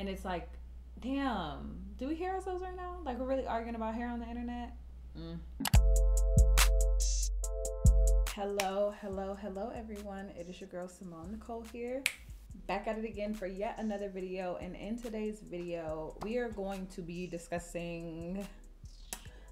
And it's like, damn, do we hear ourselves right now? Like, we're really arguing about hair on the internet? Hello, everyone. It is your girl, Simone Nicole here. Back at it again for yet another video. And in today's video, we are going to be discussing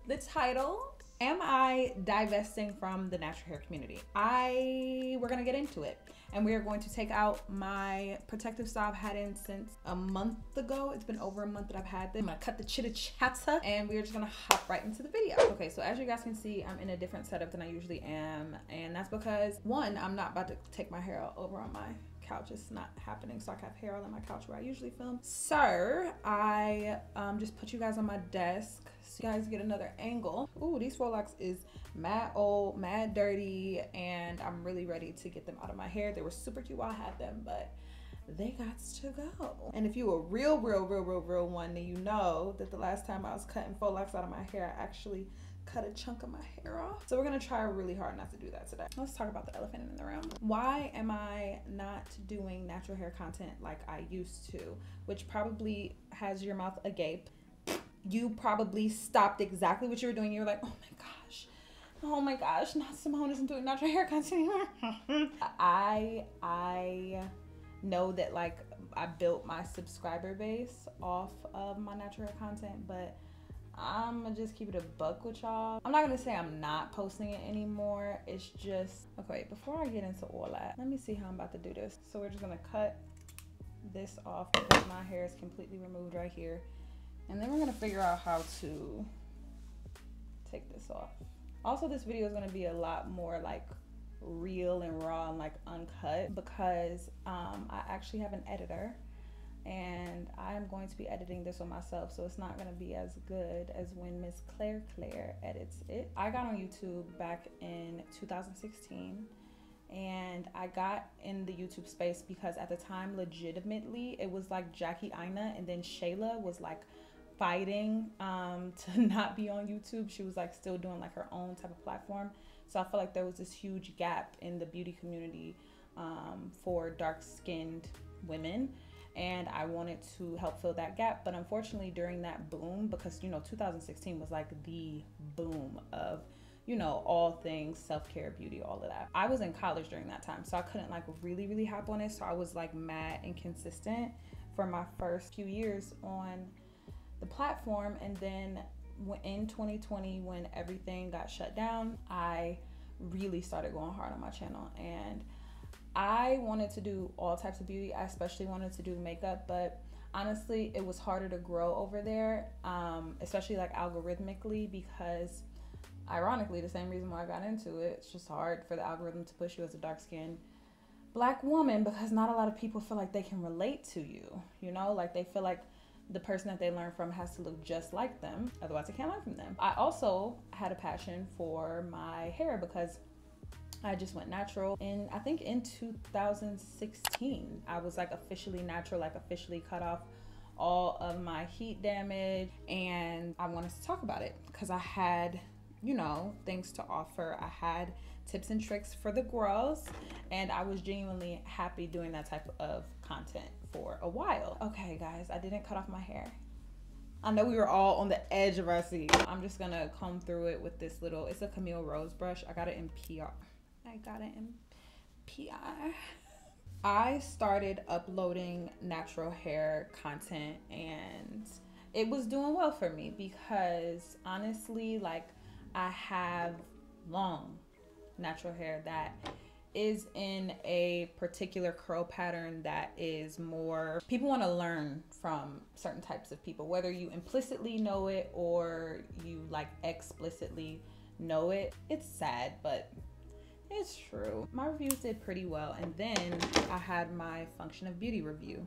the title, Am I Divesting from the Natural Hair Community? We're gonna get into it. And we are going to take out my protective style I've had in since a month ago. It's been over a month that I've had them. I'm gonna cut the chitter chatter and we're just gonna hop right into the video. Okay, so as you guys can see, I'm in a different setup than I usually am. And that's because, one, I'm not about to take my hair out over on my couch. It's not happening, so I can have hair all on my couch where I usually film. So I just put you guys on my desk so you guys get another angle. Ooh, these faux locks is mad old, mad dirty, and I'm really ready to get them out of my hair. They were super cute while I had them, but they got to go. And if you a real one, then you know that the last time I was cutting faux locks out of my hair, I actually cut a chunk of my hair off. So we're gonna try really hard not to do that today. Let's talk about the elephant in the room. Why am I not doing natural hair content like I used to? Which probably has your mouth agape. You probably stopped exactly what you were doing. You were like, oh my gosh, not Simone isn't doing natural hair content anymore. I know that like I built my subscriber base off of my natural hair content, but I'm gonna just keep it a buck with y'all. I'm not gonna say I'm not posting it anymore. It's just, okay, before I get into all that, let me see how I'm about to do this. So we're just gonna cut this off because my hair is completely removed right here. And then we're gonna figure out how to take this off. Also, this video is gonna be a lot more like real and raw and like uncut because I actually have an editor and I'm going to be editing this one myself, so it's not gonna be as good as when Miss Claire edits it. I got on YouTube back in 2016 and I got in the YouTube space because at the time, legitimately, it was like Jackie Aina and then Shayla was like fighting to not be on YouTube. She was like still doing like her own type of platform. So I felt like there was this huge gap in the beauty community for dark-skinned women. And I wanted to help fill that gap. But unfortunately, during that boom, because, you know, 2016 was like the boom of, you know, all things self-care, beauty, all of that. I was in college during that time, so I couldn't like really hop on it. So I was like mad inconsistent for my first few years on the platform. And then in 2020, when everything got shut down, I really started going hard on my channel. And I wanted to do all types of beauty. I especially wanted to do makeup, but honestly, it was harder to grow over there, especially like algorithmically, because ironically, the same reason why I got into it, it's just hard for the algorithm to push you as a dark-skinned Black woman because not a lot of people feel like they can relate to you, you know, like they feel like the person that they learn from has to look just like them, otherwise they can't learn from them. I also had a passion for my hair because I just went natural. And I think in 2016, I was like officially natural, like officially cut off all of my heat damage. And I wanted to talk about it because I had, you know, things to offer. I had tips and tricks for the girls, and I was genuinely happy doing that type of content for a while. Okay, guys, I didn't cut off my hair. I know we were all on the edge of our seat. I'm just gonna comb through it with this little, it's a Camille Rose brush. I got it in PR. I started uploading natural hair content and it was doing well for me because honestly, like I have long natural hair that is in a particular curl pattern that is more, people want to learn from certain types of people, whether you implicitly know it or you like explicitly know it. It's sad, but it's true. My reviews did pretty well. And then I had my Function of Beauty review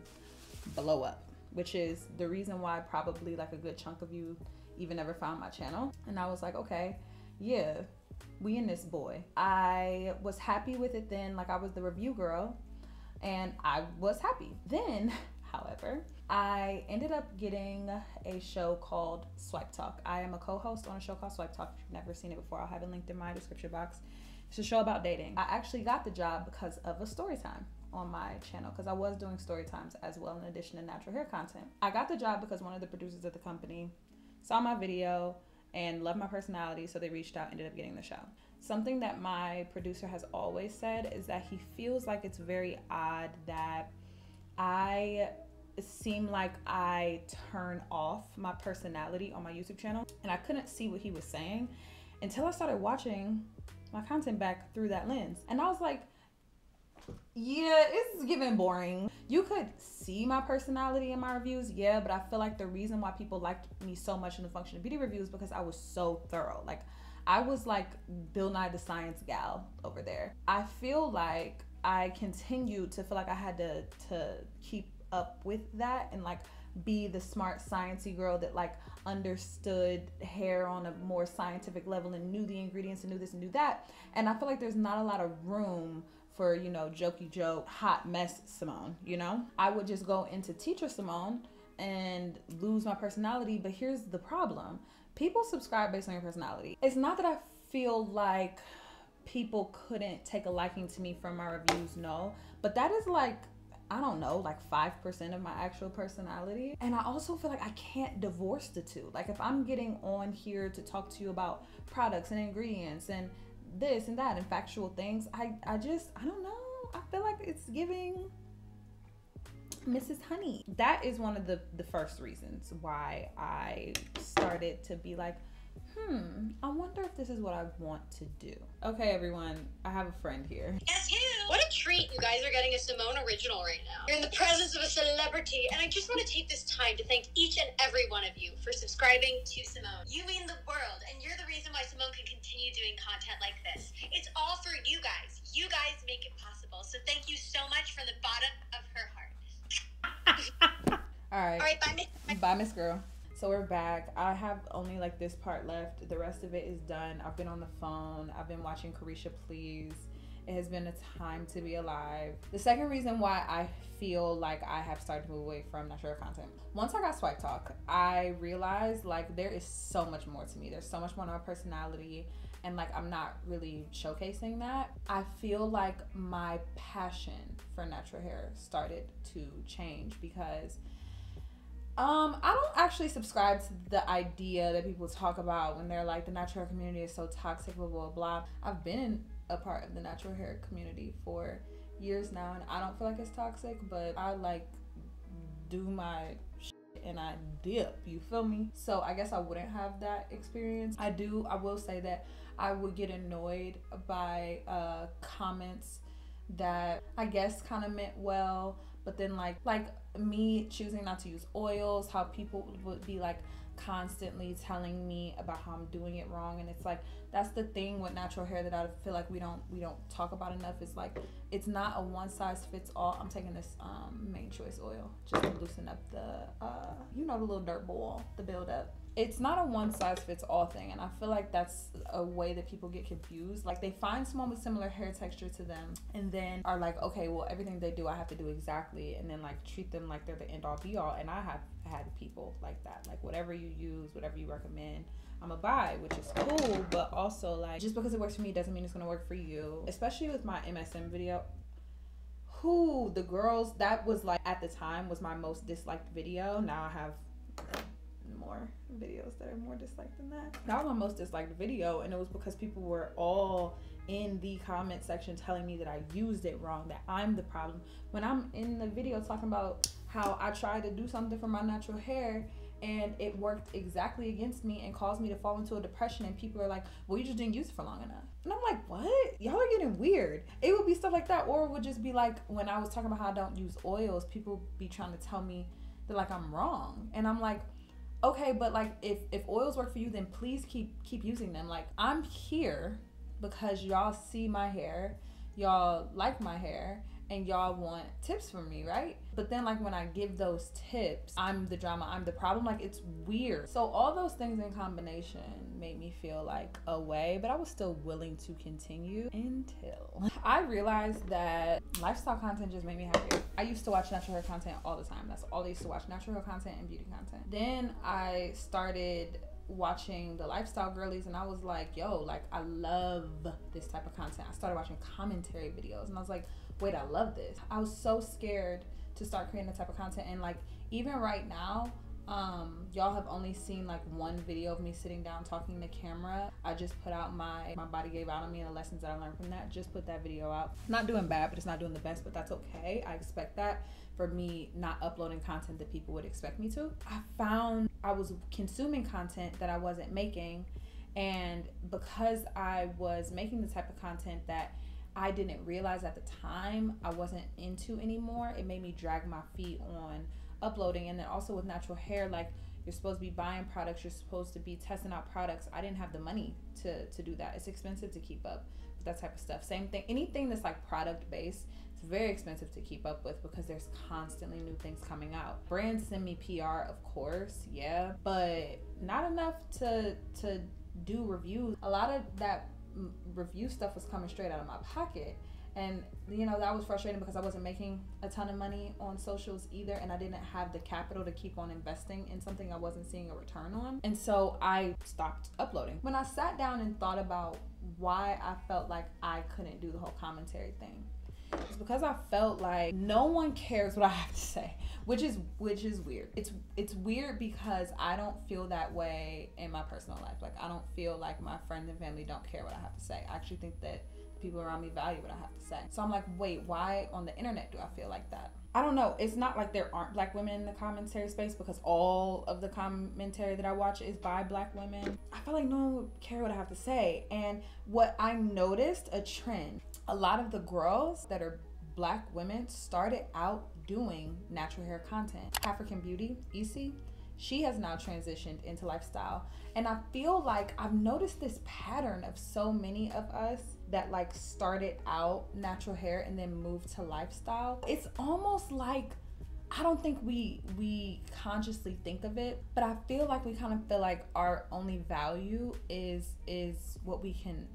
blow up, which is the reason why probably like a good chunk of you even never found my channel. And I was like, okay, yeah, we in this boy. I was happy with it then, like I was the review girl and I was happy. Then, however, I ended up getting a show called Swipe Talk. I am a co-host on a show called Swipe Talk. If you've never seen it before, I'll have it linked in my description box. It's a show about dating. I actually got the job because of a story time on my channel because I was doing story times as well in addition to natural hair content. I got the job because one of the producers at the company saw my video and loved my personality, so they reached out, ended up getting the show. Something that my producer has always said is that he feels like it's very odd that I seem like I turn off my personality on my YouTube channel, and I couldn't see what he was saying until I started watching my content back through that lens. And I was like, yeah, it's getting boring. You could see my personality in my reviews, yeah, but I feel like the reason why people liked me so much in the Function of Beauty reviews because I was so thorough. Like, I was like Bill Nye the Science gal over there. I feel like I continued to feel like I had to keep up with that and like be the smart sciencey girl that like understood hair on a more scientific level and knew the ingredients and knew this and knew that. And I feel like there's not a lot of room for, you know, jokey joke, hot mess Simone, you know? I would just go into teacher Simone and lose my personality. But here's the problem. People subscribe based on your personality. It's not that I feel like people couldn't take a liking to me from my reviews, no. But that is like, I don't know, like 5% of my actual personality. And I also feel like I can't divorce the two. Like if I'm getting on here to talk to you about products and ingredients and this and that and factual things, I don't know. I feel like it's giving Mrs. Honey. That is one of the first reasons why I started to be like, I wonder if this is what I want to do. Okay, everyone, I have a friend here. Guess who? What a treat. You guys are getting a Simone original right now. You're in the presence of a celebrity, and I just want to take this time to thank each and every one of you for subscribing to Simone. You mean the world, and you're the reason why Simone can continue doing content like this. It's all for you guys. You guys make it possible, so thank you so much from the bottom of her heart. All right. All right, bye, Miss. Bye, Miss Girl. So we're back. I have only like this part left. The rest of it is done. I've been on the phone. I've been watching Carisha Please. It has been a time to be alive. The second reason why I feel like I have started to move away from natural hair content. Once I got Swipe Talk, I realized like there is so much more to me. There's so much more to my personality, and like I'm not really showcasing that. I feel like my passion for natural hair started to change because I don't actually subscribe to the idea that people talk about when they're like the natural hair community is so toxic, blah, blah, blah. I've been a part of the natural hair community for years now, and I don't feel like it's toxic, but I like do my shit and I dip, you feel me? So I guess I wouldn't have that experience. I will say that I would get annoyed by comments that I guess kind of meant well, but then like me choosing not to use oils, how people would be like constantly telling me about how I'm doing it wrong. And it's like, that's the thing with natural hair that I feel like we don't talk about enough. Is like, it's not a one size fits all. I'm taking this Main Choice oil just to loosen up the you know, the little dirt ball, the buildup. It's not a one size fits all thing, and I feel like that's a way that people get confused. Like they find someone with similar hair texture to them and then are like, okay, well everything they do I have to do exactly, and then like treat them like they're the end all be all. And I have had people like that, like whatever you use, whatever you recommend, I'm a buy, which is cool, but also like just because it works for me doesn't mean it's gonna work for you. Especially with my MSM video, the girls, that was like at the time was my most disliked video. Now I have more videos that are more disliked than that. That was my most disliked video, and it was because people were all in the comment section telling me that I used it wrong, that I'm the problem, when I'm in the video talking about how I tried to do something for my natural hair and it worked exactly against me and caused me to fall into a depression, and people are like, well, you just didn't use it for long enough. And I'm like, what? Y'all are getting weird. It would be stuff like that, or it would just be like when I was talking about how I don't use oils, people be trying to tell me that like I'm wrong, and I'm like, okay, but like if oils work for you, then please keep using them. Like I'm here because y'all see my hair, y'all like my hair, and y'all want tips from me, right? But then like when I give those tips, I'm the drama, I'm the problem. Like it's weird. So all those things in combination made me feel like a way, but I was still willing to continue until I realized that lifestyle content just made me happier. I used to watch natural hair content all the time. That's all I used to watch, natural hair content and beauty content. Then I started watching the lifestyle girlies, and I was like, yo, like I love this type of content. I started watching commentary videos, and I was like, wait, I love this. I was so scared to start creating that type of content. And like, even right now, y'all have only seen like one video of me sitting down talking to camera. I just put out my body gave out on me and the lessons that I learned from that. Just put that video out. Not doing bad, but it's not doing the best, but that's okay. I expect that for me not uploading content that people would expect me to. I found I was consuming content that I wasn't making, and because I was making the type of content that I didn't realize at the time I wasn't into anymore, it made me drag my feet on uploading. And then also with natural hair, like, you're supposed to be buying products, you're supposed to be testing out products. I didn't have the money to do that. It's expensive to keep up with that type of stuff. Same thing, anything that's like product based, it's very expensive to keep up with because there's constantly new things coming out. Brands send me PR, of course, yeah, but not enough to do reviews. A lot of that review stuff was coming straight out of my pocket, and you know, that was frustrating because I wasn't making a ton of money on socials either, and I didn't have the capital to keep on investing in something I wasn't seeing a return on. And so I stopped uploading. When I sat down and thought about why I felt like I couldn't do the whole commentary thing, it's because I felt like no one cares what I have to say, which is weird. It's weird because I don't feel that way in my personal life. Like, I don't feel like my friends and family don't care what I have to say. I actually think that people around me value what I have to say. So I'm like, wait, why on the internet do I feel like that? I don't know. It's not like there aren't black women in the commentary space, because all of the commentary that I watch is by black women. I feel like no one would care what I have to say. And what I noticed, a trend, a lot of the girls that are black women started out doing natural hair content. African Beauty, Issy, she has now transitioned into lifestyle. And I feel like I've noticed this pattern of so many of us that like started out natural hair and then moved to lifestyle. It's almost like, I don't think we consciously think of it, but I feel like we kind of feel like our only value is what we can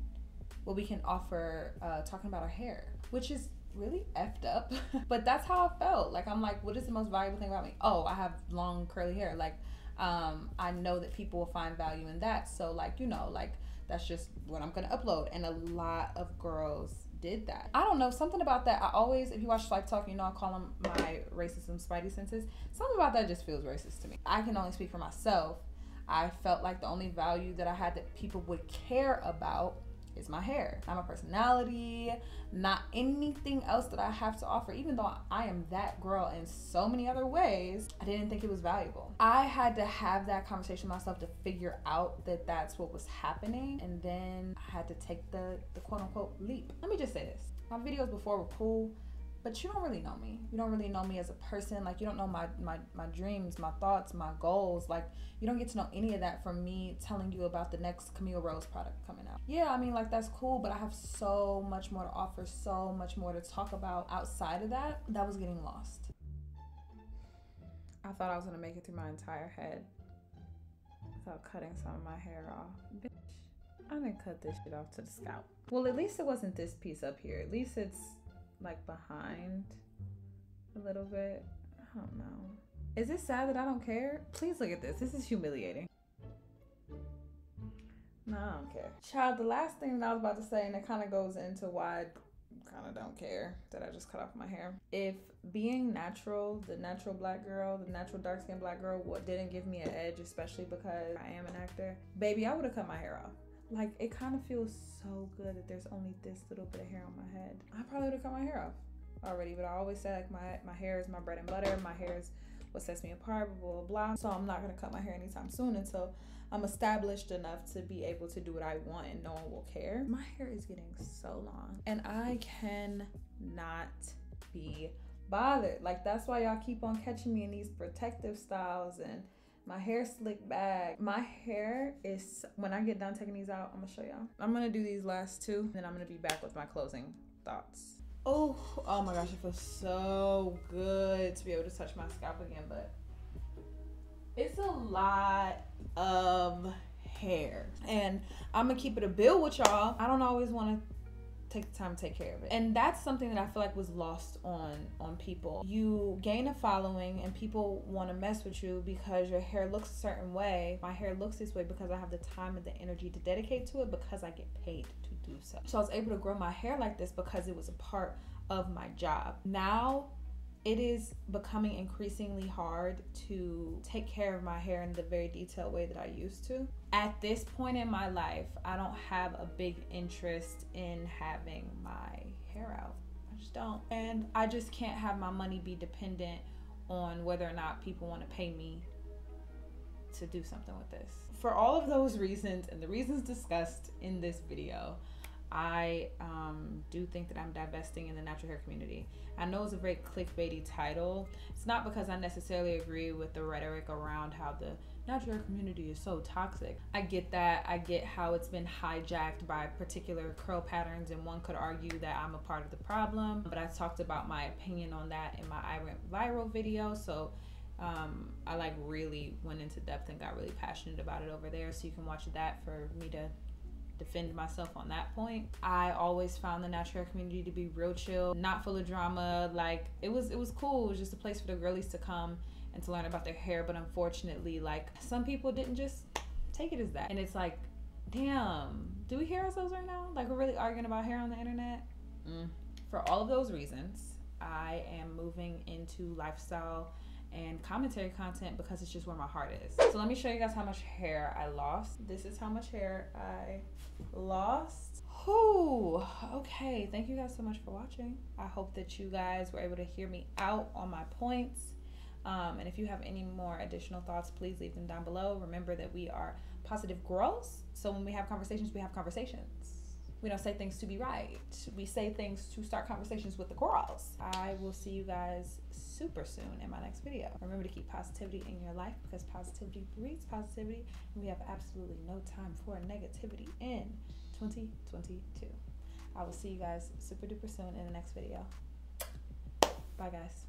offer talking about our hair, which is really effed up. But that's how I felt. Like, I'm like, what is the most valuable thing about me? Oh, I have long curly hair. Like, I know that people will find value in that. So like, you know, like, that's just what I'm gonna upload. And a lot of girls did that. I don't know, something about that. I always, if you watch Life Talk, you know I call them my racism spidey senses. Something about that just feels racist to me. I can only speak for myself. I felt like the only value that I had that people would care about is my hair, not my personality, not anything else that I have to offer. Even though I am that girl in so many other ways, I didn't think it was valuable. I had to have that conversation with myself to figure out that that's what was happening, and then I had to take the quote unquote leap. Let me just say this, my videos before were cool, but you don't really know me. You don't really know me as a person. Like, you don't know my dreams, my thoughts, my goals. Like, you don't get to know any of that from me telling you about the next Camille Rose product coming out. Yeah, I mean, like, that's cool, but I have so much more to offer, so much more to talk about outside of that. That was getting lost. I thought I was gonna make it through my entire head without cutting some of my hair off. Bitch, I didn't cut this shit off to the scalp. Well, at least it wasn't this piece up here. At least it's like behind a little bit. I don't know. Is it sad that I don't care? Please look at this. This is humiliating. No, I don't care. Child, the last thing that I was about to say, and it kind of goes into why I kind of don't care that I just cut off my hair. If being natural, the natural black girl, the natural dark-skinned black girl, what didn't give me an edge, especially because I am an actor, baby, I would have cut my hair off. Like, it kind of feels so good that there's only this little bit of hair on my head. I probably would have cut my hair off already, but I always say, like, my hair is my bread and butter. My hair is what sets me apart, blah, blah, blah. So I'm not going to cut my hair anytime soon until I'm established enough to be able to do what I want and no one will care. My hair is getting so long and I cannot be bothered. Like, that's why y'all keep on catching me in these protective styles and my hair slicked back. My hair is, when I get done taking these out, I'm gonna show y'all. I'm gonna do these last two, then I'm gonna be back with my closing thoughts. Oh my gosh, it feels so good to be able to touch my scalp again, but it's a lot of hair. And I'm gonna keep it a bill with y'all. I don't always wanna take the time to take care of it. And that's something that I feel like was lost on people. You gain a following and people want to mess with you because your hair looks a certain way. My hair looks this way because I have the time and the energy to dedicate to it because I get paid to do so. So I was able to grow my hair like this because it was a part of my job. Now it is becoming increasingly hard to take care of my hair in the very detailed way that I used to. At this point in my life, I don't have a big interest in having my hair out. I just don't. And I just can't have my money be dependent on whether or not people want to pay me to do something with this. For all of those reasons and the reasons discussed in this video, I do think that I'm divesting in the natural hair community. I know it's a very clickbaity title. It's not because I necessarily agree with the rhetoric around how the natural hair community is so toxic. I get that. I get how it's been hijacked by particular curl patterns, and one could argue that I'm a part of the problem, but I talked about my opinion on that in my I Went Viral video, so I like really went into depth and got really passionate about it over there, so you can watch that for me to defend myself on that point. I always found the natural hair community to be real chill, not full of drama. Like it was cool. It was just a place for the girlies to come and to learn about their hair. But unfortunately, like some people didn't just take it as that. And it's like, damn, do we hear ourselves right now? Like we're really arguing about hair on the internet? For all of those reasons, I am moving into lifestyle and commentary content because it's just where my heart is. So let me show you guys how much hair I lost. This is how much hair I lost. Whew. Okay, thank you guys so much for watching. I hope that you guys were able to hear me out on my points. And if you have any more additional thoughts, please leave them down below. Remember that we are positive girls, so when we have conversations, we have conversations. We don't say things to be right. We say things to start conversations with the girls. I will see you guys super soon in my next video. Remember to keep positivity in your life because positivity breeds positivity, and we have absolutely no time for negativity in 2022. I will see you guys super duper soon in the next video. Bye guys.